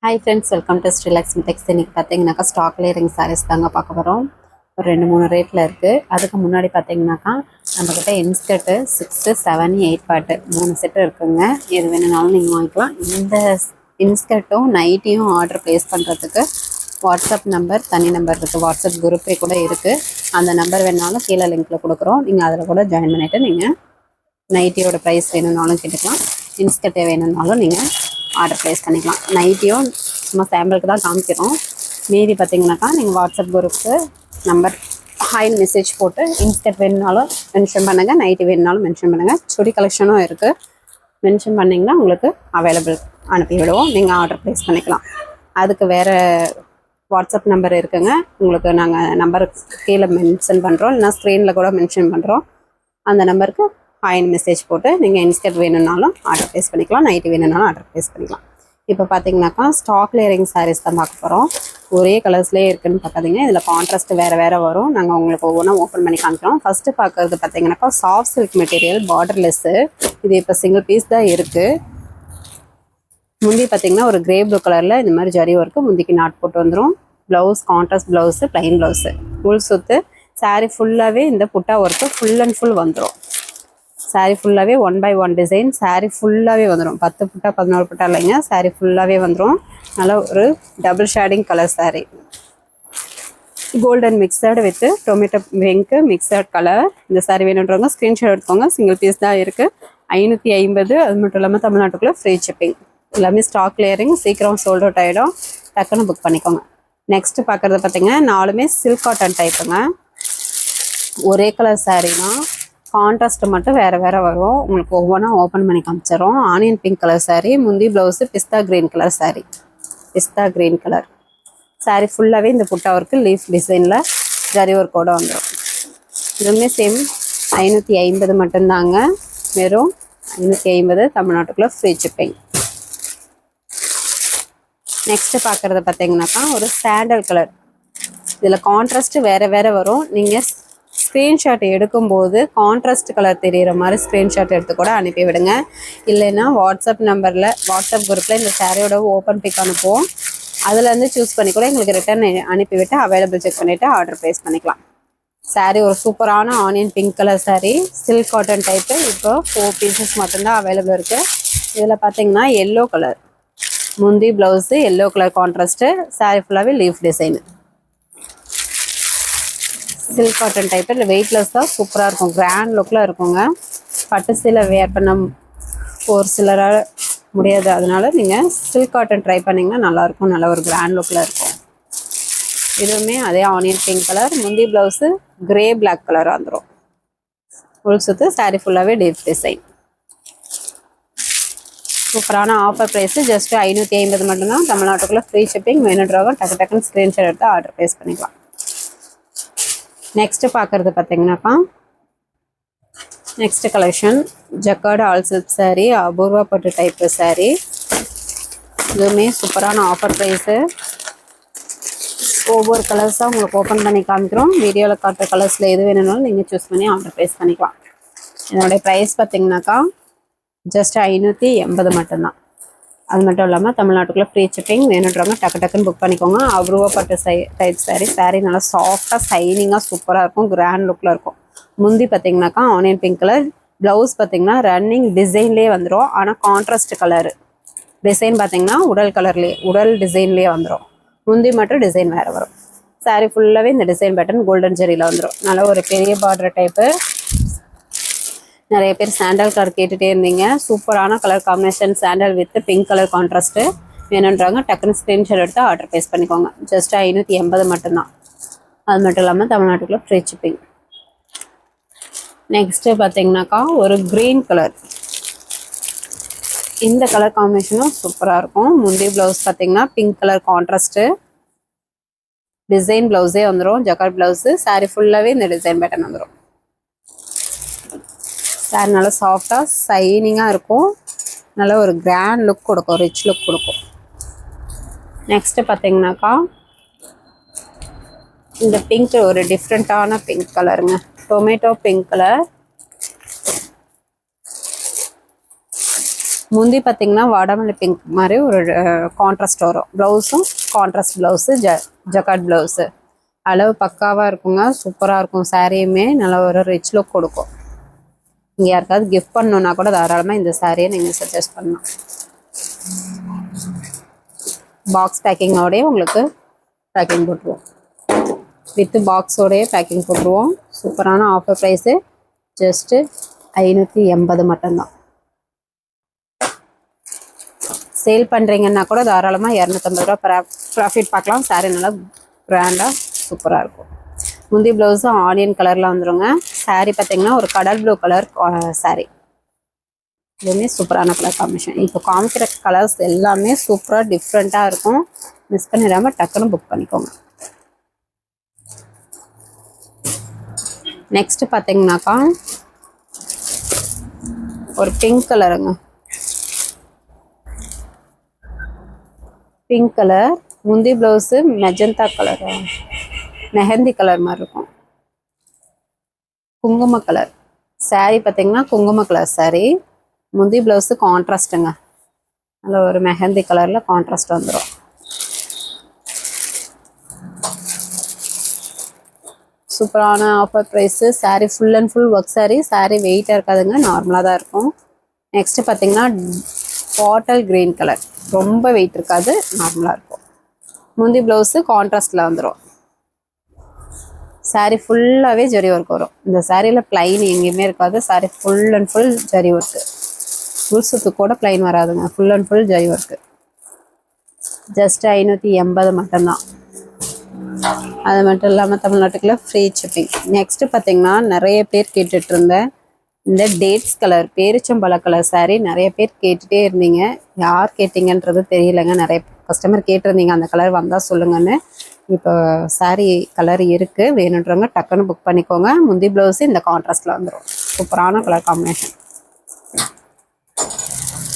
Hi friends, welcome to Relax Mitex. இன்னைக்கு பார்த்தீங்கன்னாக்கா stock layering saris தாங்க பார்க்க போகிறோம். ஒரு 2-3 ரேட்டில் இருக்குது. அதுக்கு முன்னாடி பார்த்தீங்கன்னாக்கா நம்மக்கிட்ட இன்ஸ்கர்ட்டு 6, 7, 8 பாட்டு 3 செட்டு இருக்குங்க. எது வேணுனாலும் நீங்கள் வாங்கிக்கலாம். இந்த இன்ஸ்கர்ட்டும் நைட்டியும் ஆர்டர் ப்ளேஸ் பண்ணுறதுக்கு வாட்ஸ்அப் நம்பர் தனி நம்பர் இருக்குது. வாட்ஸ்அப் குரூப்பே கூட இருக்குது. அந்த நம்பர் வேணுனாலும் கீழே லிங்க்கில் கொடுக்குறோம். நீங்கள் அதில் கூட ஜாயின் பண்ணிவிட்டு நீங்கள் நைட்டியோட ப்ரைஸ் வேணும்னாலும் கேட்டுக்கலாம். இன்ஸ்கர்ட்டே வேணும்னாலும் நீங்கள் ஆர்டர் ப்ளேஸ் பண்ணிக்கலாம். நைட்டியும் சும்மா சாம்பிளுக்கு தான் காமிக்கிறோம். மீதி பார்த்தீங்கன்னாக்கா நீங்கள் வாட்ஸ்அப் குரூப்புக்கு நம்பர் ஹாய் மெசேஜ் போட்டு இன்ஸ்கர்ட் வேணுனாலும் மென்ஷன் பண்ணுங்கள், நைட்டி வேணுனாலும் மென்ஷன் பண்ணுங்கள். சுடி கலெக்ஷனும் இருக்குது. மென்ஷன் பண்ணிங்கன்னா உங்களுக்கு அவைலபிள் அனுப்பி விடுவோம். நீங்கள் ஆர்டர் ப்ளேஸ் பண்ணிக்கலாம். அதுக்கு வேறு வாட்ஸ்அப் நம்பர் இருக்குங்க. உங்களுக்கு நாங்கள் நம்பர் கீழே மென்ஷன் பண்ணுறோம், இல்லைனா ஸ்க்ரீனில் கூட மென்ஷன் பண்ணுறோம். அந்த நம்பருக்கு ஹாய் மெசேஜ் போட்டு நீங்கள் இன்ஸ்கர்ட் வேணும்னாலும் ஆர்டர் ப்ளேஸ் பண்ணிக்கலாம், நைட்டி வேணும்னாலும் ஆர்டர் ப்ளேஸ் பண்ணிக்கலாம். இப்போ பார்த்தீங்கன்னாக்கா ஸ்டாக் லேயரிங் சாரீஸ் தான் பார்க்க போகிறோம். ஒரே கலர்ஸ்லேயே இருக்குதுன்னு பார்க்காதீங்க. இதில் கான்ட்ராஸ்ட் வேறு வரும். நாங்கள் உங்களுக்கு ஒவ்வொன்றா ஓப்பன் பண்ணி காமிக்கிறோம். ஃபஸ்ட்டு பார்க்குறது பார்த்தீங்கன்னாக்கா சாஃப்ட் சில்க் மெட்டீரியல் பார்டர்லெஸ்ஸு. இது இப்போ சிங்கிள் பீஸ் தான் இருக்குது. முந்தி பார்த்தீங்கன்னா ஒரு கிரே ப்ளூ கலரில் இந்த மாதிரி ஜரி ஒர்க்கு முந்திக்கு நாட் போட்டு வந்துடும். Blouse contrast blouse, plain blouse, full சுற்று. சாரீ ஃபுல்லாகவே இந்த புட்டா ஒர்க்கு ஃபுல் அண்ட் ஃபுல் வந்துடும். சாரீ ஃபுல்லாகவே 1/1 டிசைன். சாரீ ஃபுல்லாகவே வந்துடும். 10 புட்டா 11 புட்டா இல்லைங்க, சாரீ ஃபுல்லாகவே வந்துடும். நல்லா ஒரு double shading colour sari. Golden mixed with tomato pink mixed colour. இந்த சாரீ வேணுன்றவங்க ஸ்க்ரீன்ஷாட் எடுத்துக்கோங்க. சிங்கிள் பீஸ் தான் இருக்குது. 550. அது மட்டும் இல்லாமல் தமிழ்நாட்டுக்குள்ளே ஃப்ரீ ஷிப்பிங். எல்லாமே ஸ்டாக் லேயரிங். சீக்கிரம் சோல்ட் அவுட் ஆகிடும். டக்குன்னு புக் பண்ணிக்கோங்க. நெக்ஸ்ட்டு பார்க்குறது பார்த்தீங்கன்னா 4மே சில்க் காட்டன் டைப்புங்க. ஒரே கலர் சாரீனா கான்ட்ராஸ்ட் மட்டும் வேறு வரும். உங்களுக்கு ஒவ்வொன்றா ஓப்பன் பண்ணி காமிச்சிடும். Onion pink colour sari. முந்தி ப்ளவுஸு பிஸ்தா க்ரீன் கலர் சாரீ. பிஸ்தா க்ரீன் கலர் சாரீ ஃபுல்லாகவே இந்த புட்டா ஒர்க்கு லீஃப் டிசைனில் ஜரி ஒர்க்கோடு வந்துடும். இதுவுமே சேம் 550 மட்டும்தாங்க. வெறும் 550 தமிழ்நாட்டுக்குள்ளே ஃப்ரீ ஷிப்பிங். நெக்ஸ்ட்டு பார்க்குறது பார்த்தீங்கன்னாக்கா ஒரு சாண்டல் கலர். இதில் கான்ட்ராஸ்ட்டு வேறு வரும். நீங்கள் ஸ்க்ரீன்ஷாட் எடுக்கும்போது கான்ட்ராஸ்ட் கலர் தெரிகிற மாதிரி ஸ்க்ரீன்ஷாட் எடுத்து கூட அனுப்பி விடுங்க. இல்லைன்னா வாட்ஸ்அப் நம்பரில் வாட்ஸ்அப் குரூப்பில் இந்த சாரியோட ஓப்பன் பிக் அனுப்புவோம். அதுலேருந்து சூஸ் பண்ணி கூட எங்களுக்கு ரிட்டர்ன் அனுப்பிவிட்டு அவைலபிள் செக் பண்ணிவிட்டு ஆர்டர் ப்ளேஸ் பண்ணிக்கலாம். சாரீ ஒரு சூப்பரான onion pink colour sari, silk cotton type. இப்போ 4 பீசஸ் மட்டும்தான் அவைலபிள் இருக்குது. இதில் பார்த்தீங்கன்னா எல்லோ கலர் முந்தி blouse, yellow colour contrast. Sari ஃபுல்லாகவே leaf design. Silk cotton type. இல்லை வெயிட்லெஸ் தான், சூப்பராக இருக்கும். கிராண்ட் லுக்கில் இருக்குங்க. பட்டு சீலை வேர் பண்ண ஒரு சிலரால் முடியாது. அதனால நீங்கள் சில்க் காட்டன் ட்ரை பண்ணிங்கன்னா நல்லாயிருக்கும். நல்ல ஒரு கிராண்ட் லுக்கில் இருக்கும். இதுவுமே அதே ஆனியன் பிங்க் கலர். முந்தி ப்ளவுஸு கிரே பிளாக் கலராக வந்துடும். ஃபுல் சுற்று. சாரீ ஃபுல்லாகவே டீப் டிசைன். சூப்பரான ஆஃபர் ப்ரைஸு. ஜஸ்ட்டு 550 மட்டும்தான். தமிழ்நாட்டுக்குள்ளே ஃப்ரீ ஷிப்பிங். வேணுன்றவங்க டக்குன்னு ஸ்க்ரீன்ஷாட் எடுத்து ஆர்டர் ப்ளேஸ் பண்ணிக்கலாம். நெக்ஸ்ட்டு பார்க்குறது பார்த்தீங்கன்னாக்கா next collection jacquard all silk sari, Apoorva பட்டு டைப்பு சாரீ. இதுவுமே சூப்பரான ஆஃபர் ப்ரைஸு. ஒவ்வொரு கலர்ஸாக உங்களுக்கு ஓப்பன் பண்ணி காமிக்கிறோம். வீடியோவில் காட்டுற கலர்ஸில் எது வேணும்னாலும் நீங்கள் சூஸ் பண்ணி ஆர்டர் ப்ளேஸ் பண்ணிக்கலாம். என்னுடைய ப்ரைஸ் பார்த்தீங்கன்னாக்கா ஜஸ்ட் 580 மட்டும்தான். அது மட்டும் இல்லாமல் தமிழ்நாட்டுக்குள்ளே ஃப்ரீ ஷிப்பிங். வேணுன்றவங்க டக்குன்னு புக் பண்ணிக்கோங்க. அபூர்வா பட்டு டைப் சாரீ நல்லா சாஃப்டாக சைனிங்காக சூப்பராக இருக்கும். கிராண்ட் லுக்கில் இருக்கும். முந்தி பார்த்தீங்கன்னாக்கா ஆனியன் பிங்க் கலர். ப்ளவுஸ் பார்த்தீங்கன்னா ரன்னிங் டிசைன்லேயே வந்துடும். ஆனால் கான்ட்ராஸ்ட் கலரு டிசைன் பார்த்தீங்கன்னா உடல் டிசைன்லேயே வந்துடும். முந்தி மட்டும் டிசைன் வேறு வரும். சாரீ ஃபுல்லாகவே இந்த டிசைன் பேட்டர்ன் கோல்டன் ஜெரியில் வந்துடும். நல்லா ஒரு பெரிய பார்டர் டைப்பு. நிறைய பேர் சாண்டல் கலர் கேட்டுகிட்டே இருந்தீங்க. சூப்பரான colour combination. Sandal with pink colour contrast. வேணுன்றாங்க டக்குன்னு ஸ்க்ரீன்ஷாட் எடுத்து ஆர்டர் ப்ளேஸ் பண்ணிக்கோங்க. ஜஸ்ட் 580 மட்டும்தான். அது மட்டும் இல்லாமல் தமிழ்நாட்டுக்குள்ளே ஃப்ரீ ஷிப்பிங். நெக்ஸ்ட்டு பார்த்தீங்கன்னாக்கா ஒரு க்ரீன் கலர். இந்த கலர் காம்பினேஷனும் சூப்பராக இருக்கும். முந்தி ப்ளவுஸ் பார்த்தீங்கன்னா பிங்க் கலர் கான்ட்ராஸ்ட்டு. டிசைன் ப்ளவுஸே வந்துடும். Jacquard blouse. சாரீ ஃபுல்லாகவே இந்த டிசைன் பேட்டர்ன் வந்துடும். சாரீ நல்லா சாஃப்டாக சைனிங்காக இருக்கும். நல்ல ஒரு கிராண்ட் லுக் கொடுக்கும், ரிச் லுக் கொடுக்கும். நெக்ஸ்ட்டு பார்த்தீங்கன்னாக்கா இந்த பிங்க் ஒரு டிஃப்ரெண்ட்டான பிங்க் கலருங்க. Tomato pink colour. முந்தி பார்த்தீங்கன்னா வாடாமல்லி பிங்க் மாதிரி ஒரு கான்ட்ராஸ்ட் வரும். ப்ளவுஸும் கான்ட்ராஸ்ட் ப்ளவுஸு, ஜக்கார்ட் ப்ளவுஸு. அளவு பக்காவாக இருக்குங்க. சூப்பராக இருக்கும். சாரியுமே நல்ல ஒரு ரிச் லுக் கொடுக்கும். நீங்கள் யாருக்காவது கிஃப்ட் பண்ணணுன்னா கூட தாராளமாக இந்த சாரியை நீங்கள் சஜஸ்ட் பண்ணலாம். பாக்ஸ் பேக்கிங்கோடய உங்களுக்கு பேக்கிங் போட்டுருவோம். வித்து பாக்ஸோடைய பேக்கிங் போட்டுருவோம். சூப்பரான ஆஃபர் ப்ரைஸு ஜஸ்ட்டு 580 மட்டும்தான். சேல் பண்ணுறீங்கன்னா கூட தாராளமாக 250 ரூபா ப்ராஃபிட் பார்க்கலாம். சாரீ நல்லா கிராண்டாக சூப்பராக இருக்கும். முந்தி ப்ளவுஸும் ஆனியன் கலரில் வந்துடுங்க. சாரீ பார்த்திங்கன்னா ஒரு கடல் ப்ளூ கலர் சாரீ. இதுவுமே சூப்பரான கலர் காம்பினேஷன். இப்போ காமிக்கிற கலர்ஸ் எல்லாமே சூப்பராக டிஃப்ரெண்ட்டாக இருக்கும். மிஸ் பண்ணிடாமல் டக்குன்னு புக் பண்ணிக்கோங்க. நெக்ஸ்ட் பார்த்தீங்கன்னாக்கா ஒரு பிங்க் கலருங்க. பிங்க் கலர் முந்தி blouse magenta colour, mehndi colour மாதிரி இருக்கும். குங்கும கலர் சாரீ பார்த்தீங்கன்னா குங்கும கலர் சாரீ. முந்தி ப்ளவுஸு கான்ட்ராஸ்ட்டுங்க. அதில் ஒரு மெஹந்தி கலரில் கான்ட்ராஸ்ட் வந்துடும். சூப்பரான offer price. Sari full and full work sari. Sari வெயிட்டாக இருக்காதுங்க, நார்மலாக தான் இருக்கும். நெக்ஸ்ட்டு பார்த்தீங்கன்னா பாட்டல் க்ரீன் கலர். ரொம்ப வெயிட் இருக்காது, நார்மலாக இருக்கும். முந்தி ப்ளவுஸு கான்ட்ராஸ்டில் வந்துடும். சாரீ ஃபுல்லாகவே ஜரி ஒர்க் வரும். இந்த சாரியில் ப்ளைன் எங்கேயுமே இருக்காது. Sari full and full zari work. உள்சுத்து கூட ப்ளைன் வராதுங்க. Full and full zari work. Just 580 மட்டும்தான். அது மட்டும் இல்லாமல் தமிழ்நாட்டுக்குள்ள ஃப்ரீ ஷிப்பிங். நெக்ஸ்ட்டு பார்த்தீங்கன்னா நிறைய பேர் கேட்டுட்டு இருந்தேன் இந்த டேட்ஸ் கலர் பேரிச்சம்பழ கலர் சாரீ. நிறைய பேர் கேட்டுகிட்டே இருந்தீங்க. யார் கேட்டிங்கன்றது தெரியலைங்க. நிறைய கஸ்டமர் கேட்டிருந்தீங்க அந்த கலர் வந்தால் சொல்லுங்கன்னு. இப்போ சாரீ கலர் இருக்குது. வேணுன்றவங்க டக்குன்னு புக் பண்ணிக்கோங்க. முந்தி ப்ளவுஸு இந்த கான்ட்ராஸ்டில் வந்துடும். சூப்பரான கலர் காம்பினேஷன்.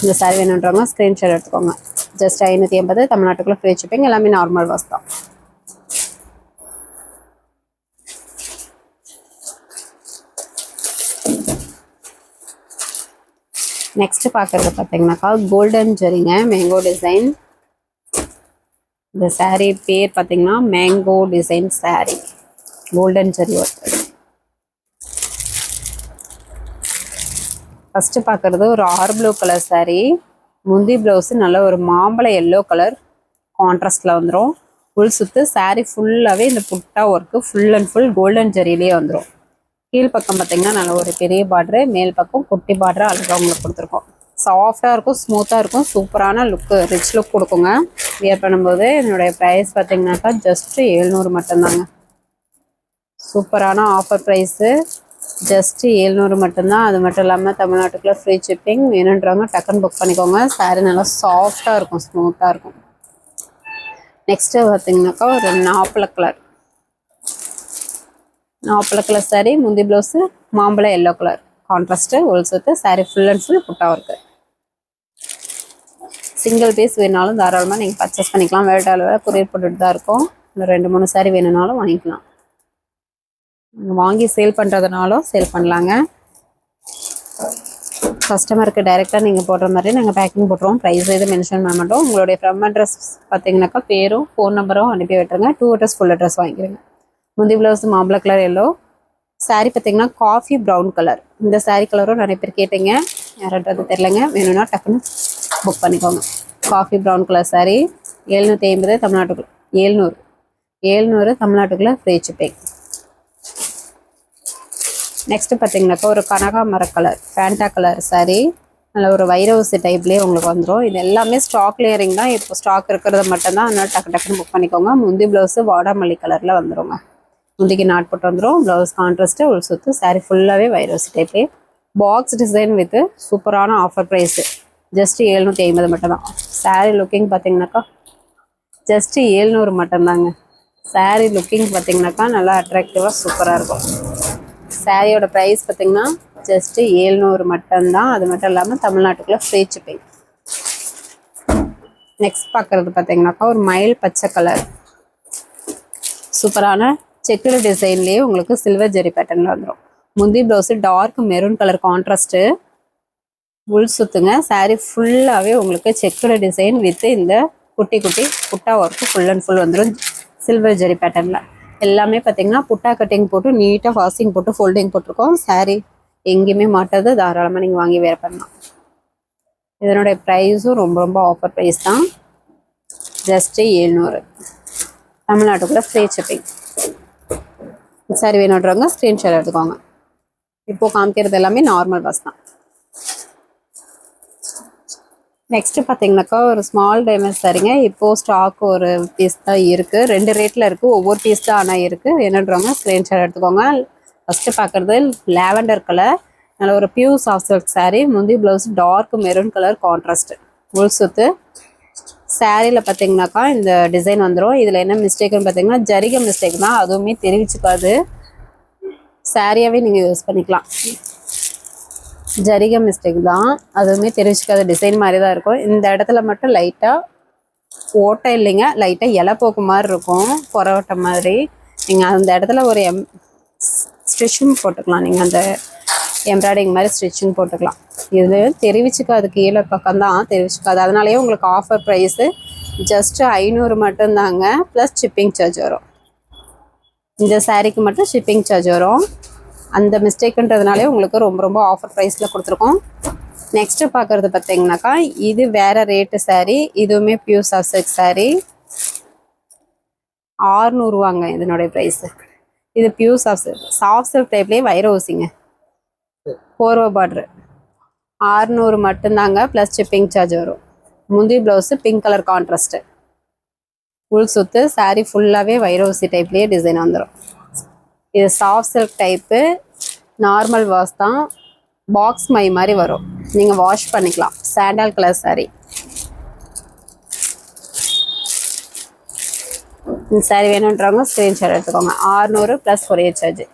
இந்த சாரீ வேணுன்றவங்க ஸ்க்ரீன்ஷாட் எடுத்துக்கோங்க. ஜஸ்ட் 580. தமிழ்நாட்டுக்குள்ள ஃப்ரீ ஷிப்பிங். எல்லாமே நார்மல் வாஸ் தான். நெக்ஸ்ட் பார்க்குறது பார்த்தீங்கன்னாக்கா கோல்டன் ஜரிங்க, மேங்கோ டிசைன். இந்த சாரீ பேர் பார்த்தீங்கன்னா mango design sari, golden zari work. First பார்க்குறது ஒரு ப்ளூ கலர் சாரீ. முந்தி ப்ளவுஸு நல்ல ஒரு மாம்பழ எல்லோ கலர் கான்ட்ராஸ்டில் வந்துடும். ஃபுல் சுற்று சாரீ ஃபுல்லாகவே இந்த புட்டா work full and full golden ஜரியிலே வந்துடும். கீழ் பக்கம் பார்த்தீங்கன்னா நல்ல ஒரு பெரிய பார்டரு, மேல் பக்கம் குட்டி பார்டரு அழகாக உங்களுக்கு கொடுத்துருக்கோம். சாஃப்டாக இருக்கும், ஸ்மூத்தாக இருக்கும். சூப்பரான லுக்கு, ரிச் லுக் கொடுக்குங்க வியர் பண்ணும்போது. என்னுடைய ப்ரைஸ் பார்த்தீங்கன்னாக்கா ஜஸ்ட்டு 700 மட்டும்தாங்க. சூப்பரான ஆஃபர் ப்ரைஸு. ஜஸ்ட்டு 700 மட்டும்தான். அது மட்டும் இல்லாமல் தமிழ்நாட்டுக்குள்ளே ஃப்ரீ ஷிப்பிங். வேணுன்றவங்க டக்குன்னு புக் பண்ணிக்கோங்க. சாரீ நல்லா சாஃப்டாக இருக்கும், ஸ்மூத்தாக இருக்கும். நெக்ஸ்ட்டு பார்த்தீங்கன்னாக்கா ஒரு நாப்பழ கலர் சாரீ. முந்தி ப்ளவுஸு மாம்பழ எல்லோ கலர் கான்ட்ராஸ்ட்டு உள் சுத்து. சாரீ ஃபுல் அண்ட் ஃபுல் புட்டா இருக்குது. சிங்கிள் பீஸ் வேணாலும் தாராளமாக நீங்கள் பர்ச்சேஸ் பண்ணிக்கலாம். வேறு அளவில் கொரியர் போட்டுட்டு தான் இருக்கும். இல்லை 2-3 சாரீ வேணும்னாலும் வாங்கிக்கலாம். வாங்கி சேல் பண்ணுறதுனாலும் சேல் பண்ணலாங்க. கஸ்டமருக்கு டைரெக்டாக நீங்கள் போடுற மாதிரி நாங்கள் பேக்கிங் போட்டுருவோம். ப்ரைஸ் எதுவும் மென்ஷன் பண்ண மாட்டோம். உங்களுடைய ஃப்ரம் அட்ரஸ் பார்த்தீங்கன்னாக்கா பேரும் ஃபோன் நம்பரும் அனுப்பி விட்டுருங்க. 2 அட்ரஸ் ஃபுல் அட்ரஸ் வாங்கிடுங்க. முந்தி ப்ளவுஸ் மாம்பழ கலர் எல்லோ சாரீ பார்த்தீங்கன்னா காஃபி ப்ரௌன் கலர். இந்த சாரீ கலரும் நிறைய பேர் கேட்டீங்க, யாருன்றது தெரிலங்க. வேணும்னா டக்குன்னு புக் பண்ணிக்கோங்க. காஃபி ப்ரௌன் கலர் சாரீ 750 தமிழ்நாட்டுக்குள்ள 700 தமிழ்நாட்டுக்குள்ளே ஃப்ரீ ஷிப்பிங். நெக்ஸ்ட்டு பார்த்தீங்கன்னாக்கா ஒரு கனகாமர கலர் ஃபேண்டா கலர் சாரீ. நல்ல ஒரு வைரவுசி டைப்லேயே உங்களுக்கு வந்துடும். இது எல்லாமே ஸ்டாக் கிளியரிங் தான். இப்போ ஸ்டாக் இருக்கிறது மட்டும்தான். அதனால் டக்குன்னு புக் பண்ணிக்கோங்க. முந்தி ப்ளவுஸு வாடாமல்லி கலரில் வந்துடுங்க. முந்திக்கு நாட் போட்டு வந்துடும். ப்ளவுஸ் கான்ட்ராஸ்ட்டு உள் சுற்று. சாரீ ஃபுல்லாகவே வைரஸ் டைப்லேயே பாக்ஸ் டிசைன் வித்து சூப்பரான ஆஃபர் ப்ரைஸு. ஜஸ்ட்டு 750 மட்டும்தான். சாரீ லுக்கிங் பார்த்தீங்கன்னாக்கா ஜஸ்ட்டு 700 மட்டும்தாங்க. சாரீ லுக்கிங் பார்த்தீங்கன்னாக்கா நல்லா அட்ராக்டிவாக சூப்பராக இருக்கும். சாரியோட ப்ரைஸ் பார்த்தீங்கன்னா ஜஸ்ட்டு 700 மட்டும்தான். அது மட்டும் இல்லாமல் தமிழ்நாட்டுக்குள்ளே ஃப்ரீ ஷிப்பிங். நெக்ஸ்ட் பார்க்குறது பார்த்தீங்கன்னாக்கா ஒரு மயில் பச்சை கலர் சூப்பரான செக்குடு டிசைன்லேயே உங்களுக்கு சில்வர் ஜெரி பேட்டர்னில் வந்துடும். முந்தி blouse dark maroon colour contrast. உள் சுத்துங்க. saree ஃபுல்லாகவே உங்களுக்கு செக்குடு டிசைன் வித் இந்த குட்டி குட்டி புட்டா ஒர்க்கு ஃபுல் அண்ட் ஃபுல் வந்துடும் சில்வர் ஜெரி பேட்டர்னில். எல்லாமே பார்த்தீங்கன்னா புட்டா கட்டிங் போட்டு நீட்டாக ஃபாஸ்டிங் போட்டு ஃபோல்டிங் போட்டிருக்கோம். saree எங்கேயுமே மாட்டாது, தாராளமாக நீங்கள் வாங்கி வேர் பண்ணலாம். இதனுடைய ப்ரைஸும் ரொம்ப ரொம்ப ஆஃபர் ப்ரைஸ் தான், ஜஸ்ட்டு 700. தமிழ்நாட்டுக்குள்ளே ஃப்ரீ ஷிப்பிங். saree வேணுன்றவங்க ஸ்க்ரீன்ஷாட் எடுத்துக்கோங்க. இப்போது காமிக்கிறது எல்லாமே நார்மல் வாஸ் தான். நெக்ஸ்ட் பார்த்தீங்கன்னாக்கா ஒரு ஸ்மால் டைமண்ட் சாரீங்க. இப்போது ஸ்டாக் ஒரு பீஸ் தான் இருக்குது, 2 ரேட்டில் இருக்குது, ஒவ்வொரு பீஸ் தான் ஆனால் இருக்குது. என்னன்றவங்க ஸ்க்ரீன்ஷாட் எடுத்துக்கோங்க. ஃபஸ்ட்டு பார்க்குறது லாவெண்டர் கலர், நல்ல ஒரு பியூர் சாஃப்ட் சில்க் சாரீ. முந்தி blouse dark maroon colour contrast உள் சுத்து. சாரியில் பார்த்தீங்கன்னாக்கா இந்த டிசைன் வந்துடும். இதில் என்ன மிஸ்டேக்குன்னு பார்த்தீங்கன்னா ஜரிகை மிஸ்டேக் தான், அதுவுமே தெரிவிச்சுக்காது, சாரியாகவே நீங்கள் யூஸ் பண்ணிக்கலாம். ஜரிகை மிஸ்டேக் தான், அதுவுமே தெரிவிச்சுக்காத டிசைன் மாதிரி தான் இருக்கும். இந்த இடத்துல மட்டும் லைட்டாக ஓட்டை இல்லைங்க, லைட்டாக இலை போக்கு மாதிரி இருக்கும், புறவட்டை மாதிரி. நீங்கள் அந்த இடத்துல ஒரு ஸ்டிச்சிங் போட்டுக்கலாம், நீங்கள் அந்த எம்ப்ராய்டிங் மாதிரி ஸ்டிச்சிங் போட்டுக்கலாம். இது தெரிவிச்சுக்காது, கீழே பக்கம் தான் தெரிவிச்சுக்காது. அதனாலேயே உங்களுக்கு ஆஃபர் ப்ரைஸு ஜஸ்ட்டு 500 மட்டும்தாங்க, ப்ளஸ் ஷிப்பிங் சார்ஜ் வரும். இந்த சாரீக்கு மட்டும் ஷிப்பிங் சார்ஜ் வரும். அந்த மிஸ்டேக்குன்றதுனாலே உங்களுக்கு ரொம்ப ரொம்ப ஆஃபர் ப்ரைஸில் கொடுத்துருக்கோம். நெக்ஸ்ட்டு பார்க்குறது பார்த்தீங்கன்னாக்கா இது வேறு ரேட்டு சாரீ, இதுவுமே பியூர் சாஃப்ட் சில்க் சாரீ. 600 இதனுடைய ப்ரைஸு. இது பியூர் சாஃப்ட் சில்க் டைப்லேயே வைர ஊசிங்க, கோர்வா பார்ட்ரு. 600 மட்டும்தாங்க, ப்ளஸ் ஷிப்பிங் சார்ஜ் வரும். முந்தி ப்ளவுஸு பிங்க் கலர் கான்ட்ராஸ்ட்டு உள் சுத்து. சாரீ ஃபுல்லாகவே வைர ஊசி டைப்லேயே டிசைன் வந்துடும். இது soft silk type, normal wash தான், பாக்ஸ் மை மாதிரி வரும், நீங்கள் வாஷ் பண்ணிக்கலாம். Sandal colour sari. இந்த சாரீ வேணுன்றவங்க ஸ்க்ரீன்ஷாட் எடுத்துக்கோங்க. 600 ப்ளஸ் கொரியர் சார்ஜ்.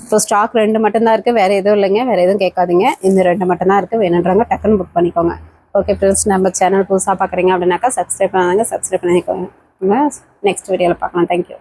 இப்போ ஸ்டாக் 2 மட்டும்தான் இருக்குது, வேறு எதுவும் இல்லைங்க, வேறு எதுவும் கேட்காதீங்க. இந்த 2 மட்டும்தான் இருக்குது, வேணுன்றவங்க டக்குன்னு புக் பண்ணிக்கோங்க. ஓகே ஃப்ரெண்ட்ஸ், நம்ம சேனல் புதுசாக பார்க்குறீங்க அப்படின்னாக்கா சப்ஸ்கிரைப் பண்ணாங்க, சப்ஸ்கிரைப் பண்ணிக்கோங்க. நெக்ஸ்ட் வீடியோவில் பார்க்கலாம். தேங்க்யூ.